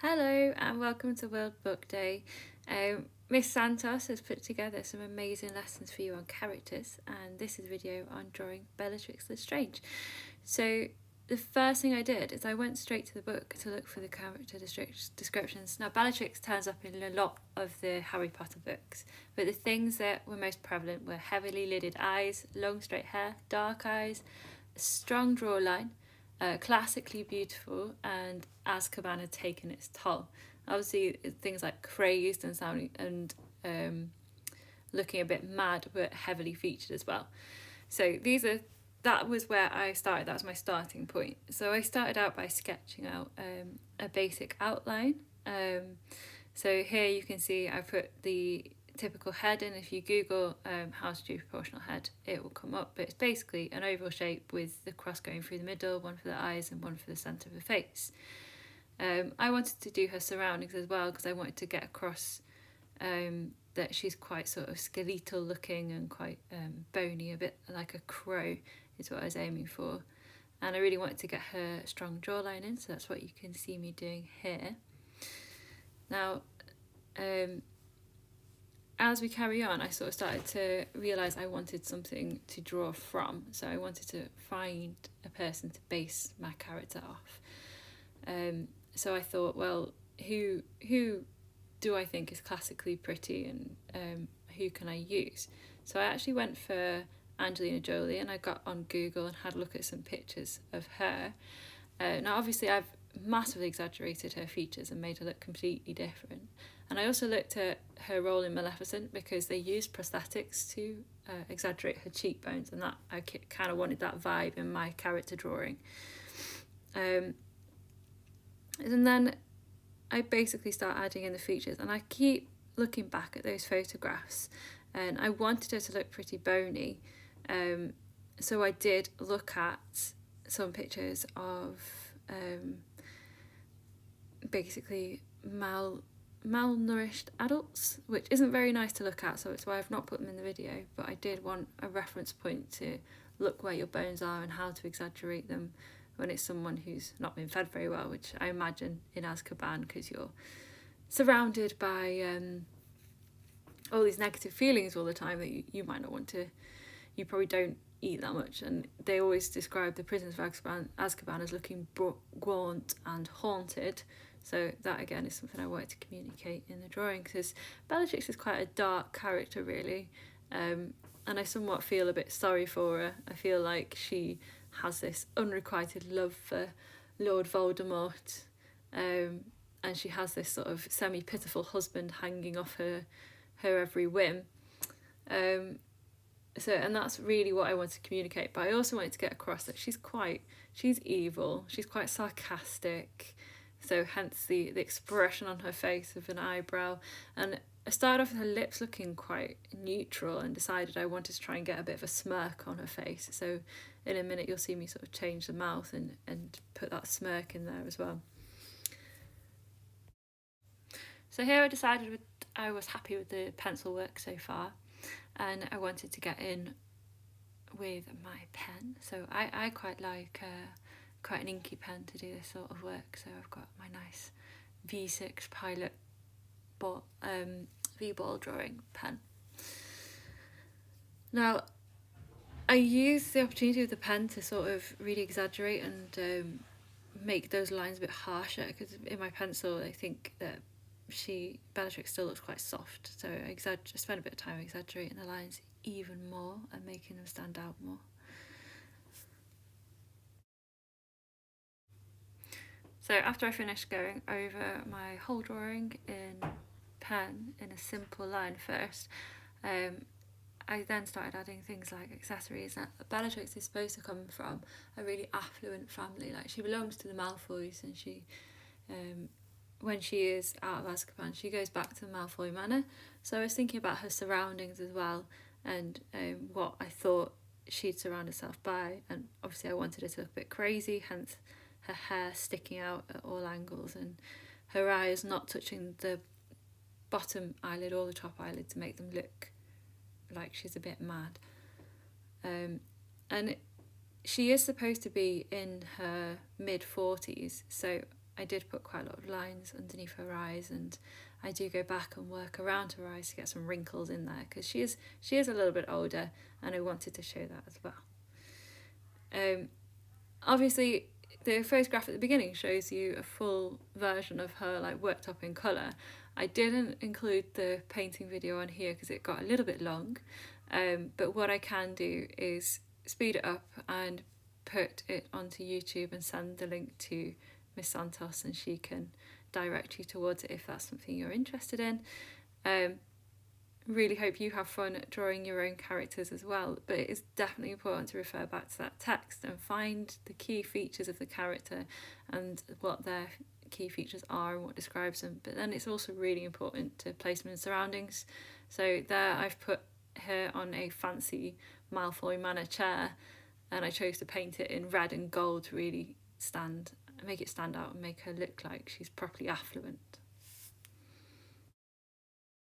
Hello and welcome to World Book Day. Miss Santos has put together some amazing lessons for you on characters, and this is a video on drawing Bellatrix Lestrange. So the first thing I did is I went straight to the book to look for the character descriptions. Now Bellatrix turns up in a lot of the Harry Potter books, but the things that were most prevalent were heavily lidded eyes, long straight hair, dark eyes, a strong jawline, classically beautiful, and Azkaban had taken its toll. Obviously, things like crazed and sounding and looking a bit mad were heavily featured as well. So that was where I started. That was my starting point. So I started out by sketching out a basic outline. So here you can see I put the typical head in. If you Google how to do proportional head, it will come up, but it's basically an oval shape with the cross going through the middle, one for the eyes and one for the centre of the face. I wanted to do her surroundings as well because I wanted to get across that she's quite sort of skeletal looking and quite bony, a bit like a crow is what I was aiming for. And I really wanted to get her strong jawline in, so that's what you can see me doing here. Now, as we carry on, I sort of started to realise I wanted something to draw from. So I wanted to find a person to base my character off. So I thought, well, who do I think is classically pretty, and who can I use? So I actually went for Angelina Jolie, and I got on Google and had a look at some pictures of her. Now obviously I've massively exaggerated her features and made her look completely different. And I also looked at her role in Maleficent because they used prosthetics to exaggerate her cheekbones, and that I kind of wanted that vibe in my character drawing. And then I basically start adding in the features, and I keep looking back at those photographs, and I wanted her to look pretty bony. So I did look at some pictures of basically malnourished adults, which isn't very nice to look at, so it's why I've not put them in the video, but I did want a reference point to look where your bones are and how to exaggerate them when it's someone who's not been fed very well, which I imagine in Azkaban, because you're surrounded by all these negative feelings all the time that you might not want to, you probably don't eat that much. And they always describe the prisons of Azkaban as looking gaunt and haunted. So that again is something I wanted to communicate in the drawing, because Bellatrix is quite a dark character really, and I somewhat feel a bit sorry for her. I feel like she has this unrequited love for Lord Voldemort, and she has this sort of semi-pitiful husband hanging off her every whim. And that's really what I wanted to communicate, but I also wanted to get across that she's evil, she's quite sarcastic, so hence the expression on her face of an eyebrow. And I started off with her lips looking quite neutral and decided I wanted to try and get a bit of a smirk on her face. So in a minute you'll see me sort of change the mouth and put that smirk in there as well. So here I decided I was happy with the pencil work so far, and I wanted to get in with my pen. So I quite like quite an inky pen to do this sort of work. So I've got my nice V6 Pilot V-ball drawing pen. Now I use the opportunity with the pen to sort of really exaggerate and make those lines a bit harsher, because in my pencil I think that Bellatrix still looks quite soft, so I spend a bit of time exaggerating the lines even more and making them stand out more. So after I finished going over my whole drawing in pen in a simple line first, I then started adding things like accessories. Now, Bellatrix is supposed to come from a really affluent family, like she belongs to the Malfoys, and she when she is out of Azkaban she goes back to the Malfoy Manor. So I was thinking about her surroundings as well, and what I thought she'd surround herself by, and obviously I wanted her to look a bit crazy, hence her hair sticking out at all angles and her eyes not touching the bottom eyelid or the top eyelid to make them look like she's a bit mad. And she is supposed to be in her mid-40s, so I did put quite a lot of lines underneath her eyes, and I do go back and work around her eyes to get some wrinkles in there, because she is a little bit older, and I wanted to show that as well. Obviously the photograph at the beginning shows you a full version of her like worked up in colour. I didn't include the painting video on here because it got a little bit long, but what I can do is speed it up and put it onto YouTube and send the link to Miss Santos, and she can direct you towards it if that's something you're interested in. Really hope you have fun drawing your own characters as well, but it is definitely important to refer back to that text and find the key features of the character and what their key features are and what describes them. But then it's also really important to place them in surroundings. So there I've put her on a fancy Malfoy Manor chair, and I chose to paint it in red and gold to really make it stand out and make her look like she's properly affluent.